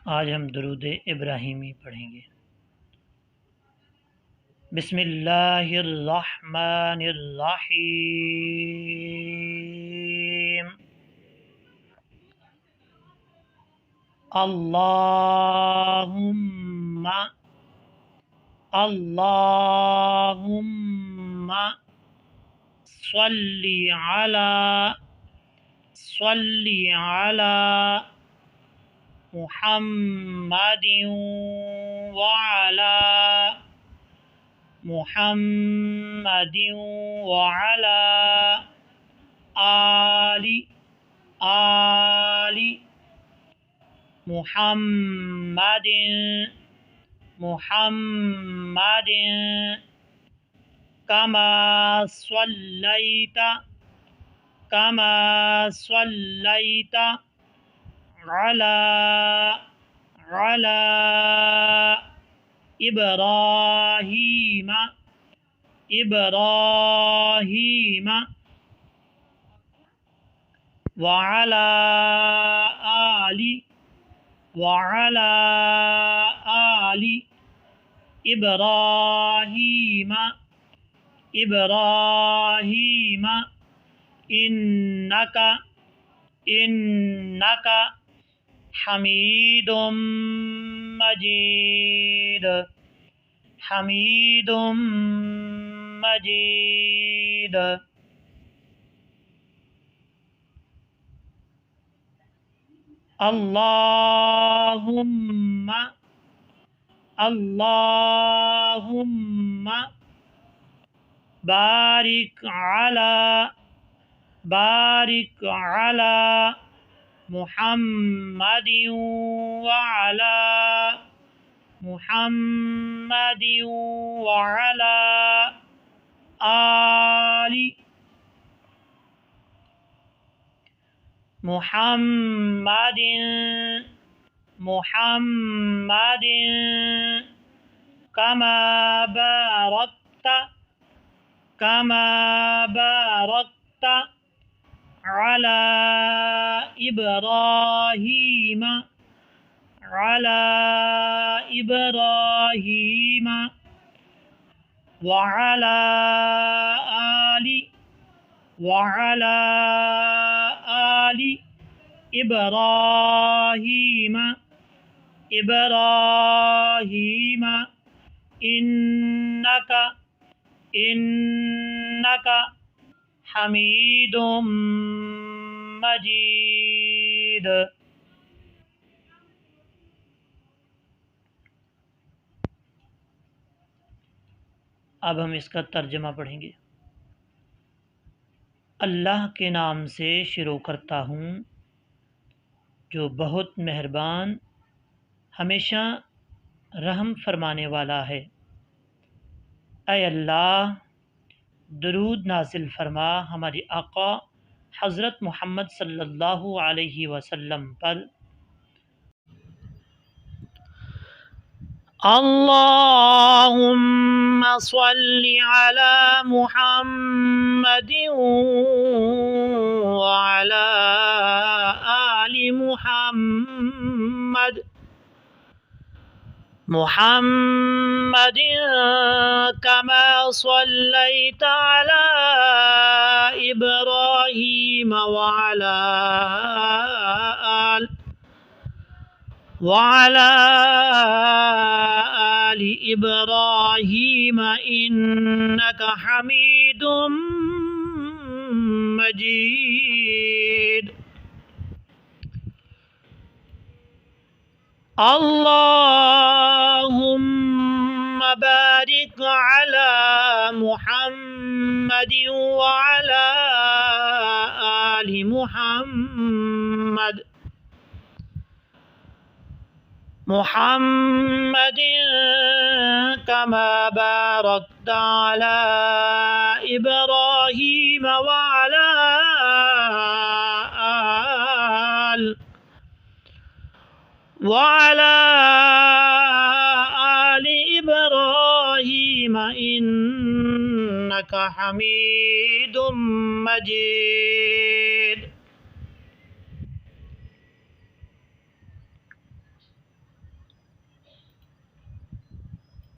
आज हम दुरूद इब्राहीमी पढ़ेंगे। बिस्मिल्लाहिर्रहमानिर्रहीम। अल्लाहुम्मा अल्लाहुम्मा सल्ली अला मुहम्मदिन व अला आलि मुहम्मदिन कमा सल्लैता अला इब्राहीम व अला आलि इब्राहीम इन्नका हमीदुम मजीद। अल्लाहुम्मा बारिक अला मुहम्मदिन व अला आलि मुहम्मदिन कमा बारकता अला इब्राहीम व अला आलि इब्राहीम इन्नका हमीदुम मजीद। अब हम इसका तर्जमा पढ़ेंगे। अल्लाह के नाम से शुरू करता हूँ जो बहुत मेहरबान हमेशा रहम फरमाने वाला है। ऐ अल्लाह, दुरूद नाज़िल फरमा हमारे आका हज़रत मोहम्मद सल्लल्लाहु अलैहि वसल्लम पर। अल्लाहुम्मा सल्लि अला मुहम्मदिन व अला आलि मुहम्मदिन कमा सल्लैता अला इब्राहीम व अला आलि इब्राहीम इन्नका हमीदुम मजीद। अल्लाहुम्मा बारिक अला मुहम्मदिन व अला आलि मुहम्मदिन कमा बारकता अला इब्राहीम व अला आलि इब्राहीम इन्नका हमीदुम मजीद।